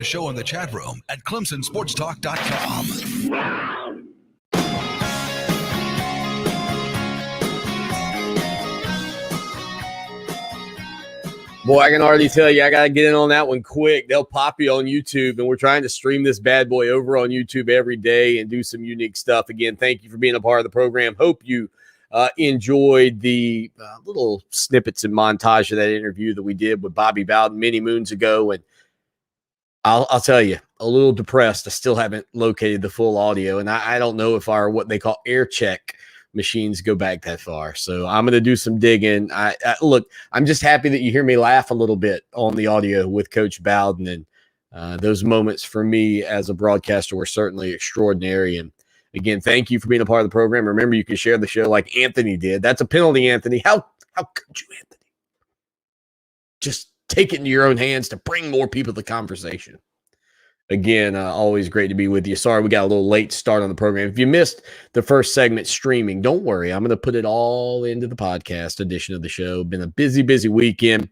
The show in the chat room at ClemsonSportsTalk.com. Boy, I can already tell you, I got to get in on that one quick. They'll pop you on YouTube, and we're trying to stream this bad boy over on YouTube every day and do some unique stuff. Again, thank you for being a part of the program. Hope you enjoyed the little snippets and montage of that interview that we did with Bobby Bowden many moons ago. And I'll tell you, a little depressed. I still haven't located the full audio, and I don't know if our what they call air check machines go back that far. So I'm going to do some digging. Look, I'm just happy that you hear me laugh a little bit on the audio with Coach Bowden, and those moments for me as a broadcaster were certainly extraordinary. And again, thank you for being a part of the program. Remember, you can share the show like Anthony did. That's a penalty, Anthony. How could you, Anthony? Just take it into your own hands to bring more people to the conversation. Again, always great to be with you. Sorry, we got a little late start on the program. If you missed the first segment streaming, don't worry. I'm going to put it all into the podcast edition of the show. Been a busy, busy weekend.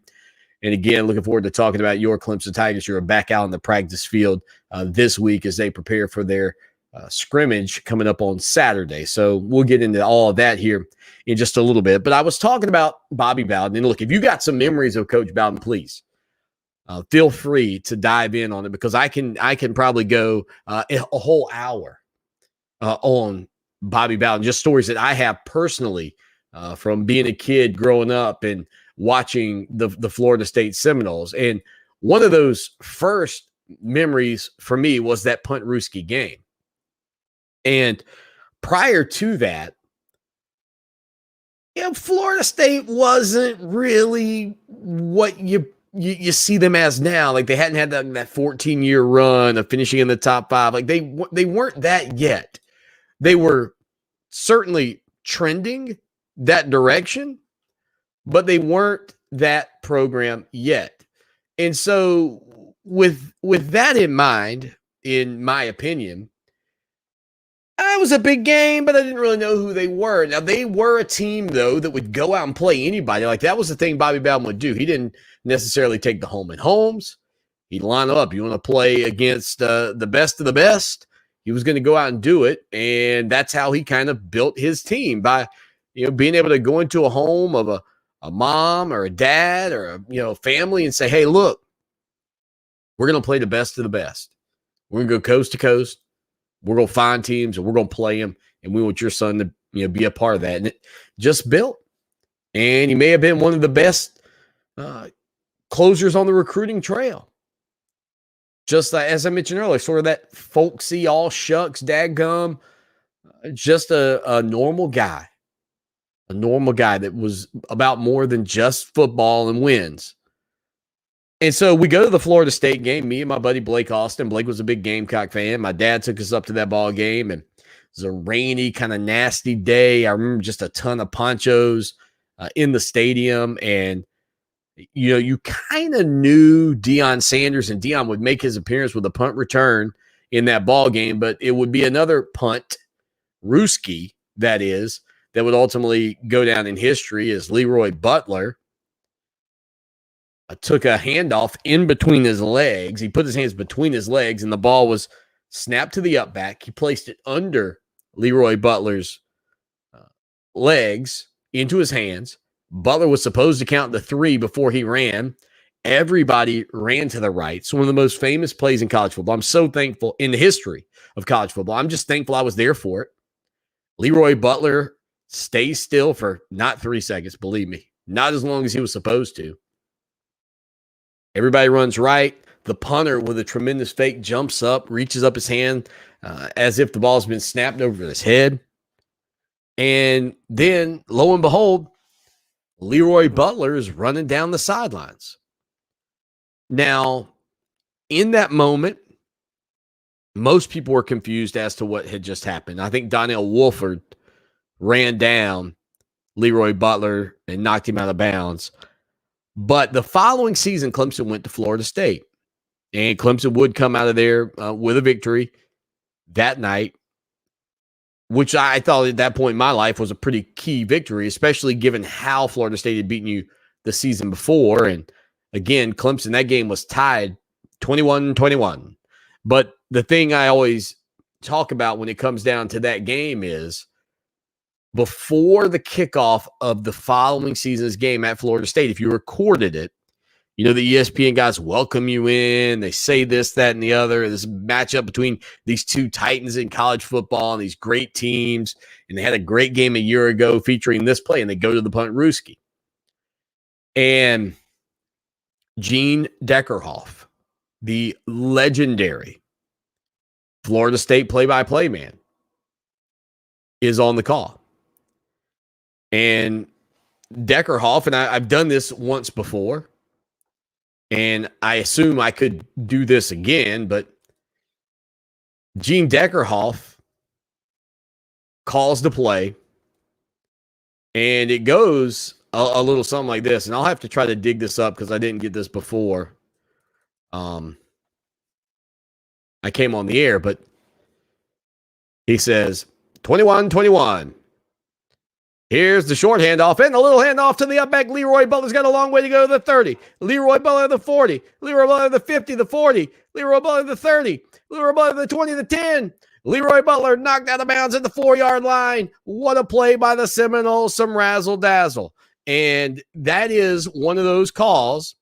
And again, looking forward to talking about your Clemson Tigers. You're back out on the practice field this week as they prepare for their scrimmage coming up on Saturday. So we'll get into all of that here in just a little bit. But I was talking about Bobby Bowden. And look, if you got some memories of Coach Bowden, please feel free to dive in on it, because I can probably go a whole hour on Bobby Bowden, just stories that I have personally from being a kid growing up and watching the Florida State Seminoles. And one of those first memories for me was that Puntrooskie game. And prior to that, Florida State wasn't really what you see them as now. Like, they hadn't had that 14-year run of finishing in the top 5. Like, they weren't that yet. They were certainly trending that direction, but they weren't that program yet. And so with that in mind, in my opinion, it was a big game, but I didn't really know who they were. Now, they were a team, though, that would go out and play anybody. Like, that was the thing Bobby Bowden would do. He didn't necessarily take the home and homes. He'd line up. You want to play against the best of the best? He was going to go out and do it, and that's how he kind of built his team, by being able to go into a home of a mom or a dad or a family and say, hey, look, we're going to play the best of the best. We're going to go coast to coast. We're going to find teams, and we're going to play them, and we want your son to be a part of that. And it just built. And he may have been one of the best closers on the recruiting trail. Just as I mentioned earlier, sort of that folksy, all shucks, dadgum, just a normal guy. A normal guy that was about more than just football and wins. And so we go to the Florida State game, me and my buddy Blake Austin. Blake was a big Gamecock fan. My dad took us up to that ball game, and it was a rainy, kind of nasty day. I remember just a ton of ponchos in the stadium. And, you kind of knew Deion Sanders, and Deion would make his appearance with a punt return in that ball game, but it would be another Puntrooskie, that would ultimately go down in history as Leroy Butler took a handoff in between his legs. He put his hands between his legs, and the ball was snapped to the up back. He placed it under Leroy Butler's legs into his hands. Butler was supposed to count to 3 before he ran. Everybody ran to the right. It's one of the most famous plays in college football. I'm so thankful in the history of college football. I'm just thankful I was there for it. Leroy Butler stays still for not 3 seconds, believe me. Not as long as he was supposed to. Everybody runs right. The punter, with a tremendous fake, jumps up, reaches up his hand as if the ball's been snapped over his head. And then, lo and behold, Leroy Butler is running down the sidelines. Now, in that moment, most people were confused as to what had just happened. I think Donnell Wolford ran down Leroy Butler and knocked him out of bounds. But the following season, Clemson went to Florida State, and Clemson would come out of there with a victory that night, which I thought at that point in my life was a pretty key victory, especially given how Florida State had beaten you the season before. And again, Clemson, that game was tied 21-21. But the thing I always talk about when it comes down to that game is before the kickoff of the following season's game at Florida State, if you recorded it, you know, the ESPN guys welcome you in. They say this, that, and the other. This matchup between these two titans in college football and these great teams. And they had a great game a year ago featuring this play, and they go to the Puntrooskie. And Gene Deckerhoff, the legendary Florida State play-by-play man, is on the call. And Deckerhoff, and I've done this once before, and I assume I could do this again, but Gene Deckerhoff calls the play, and it goes a little something like this. And I'll have to try to dig this up because I didn't get this before I came on the air, but he says, 21-21. Here's the short handoff and the little handoff to the up back. Leroy Butler's got a long way to go to the 30. Leroy Butler the 40. Leroy Butler the 50, the 40. Leroy Butler the 30. Leroy Butler the 20, the 10. Leroy Butler knocked out of bounds at the 4-yard line. What a play by the Seminoles, some razzle dazzle. And that is one of those calls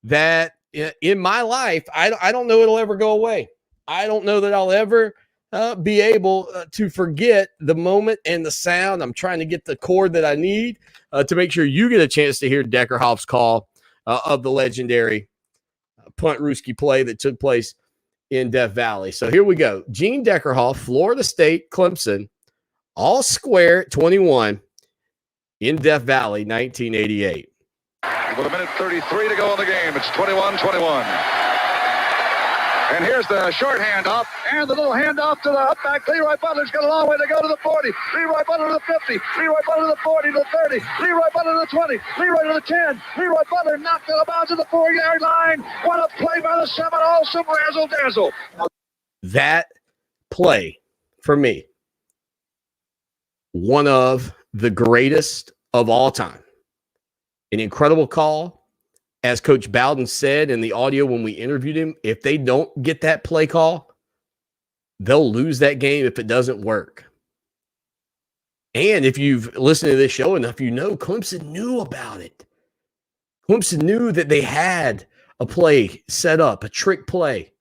that in my life, I don't know it'll ever go away. I don't know that I'll ever be able to forget the moment and the sound. I'm trying to get the chord that I need to make sure you get a chance to hear Deckerhoff's call of the legendary Puntrooskie play that took place in Death Valley. So here we go. Gene Deckerhoff, Florida State, Clemson, all square 21 in Death Valley, 1988. With a minute 33 to go in the game, it's 21-21. And here's the short handoff and the little handoff to the up back. Leroy Butler's got a long way to go to the 40. Leroy Butler to the 50. Leroy Butler to the 40 to the 30. Leroy Butler to the 20. Leroy to the 10. Leroy Butler knocked out of bounds at the 4-yard line. What a play by the Seminoles. Some razzle dazzle. That play, for me, one of the greatest of all time. An incredible call. As Coach Bowden said in the audio when we interviewed him, if they don't get that play call, they'll lose that game if it doesn't work. And if you've listened to this show enough, you know Clemson knew about it. Clemson knew that they had a play set up, a trick play.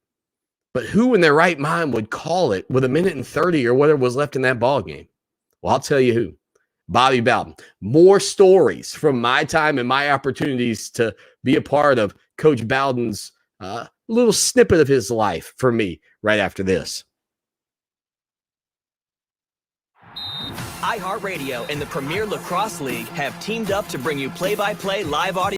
But who in their right mind would call it with a minute and 30 or whatever was left in that ball game? Well, I'll tell you who. Bobby Bowden. More stories from my time and my opportunities to be a part of Coach Bowden's little snippet of his life for me right after this. iHeartRadio and the Premier Lacrosse League have teamed up to bring you play-by-play live audio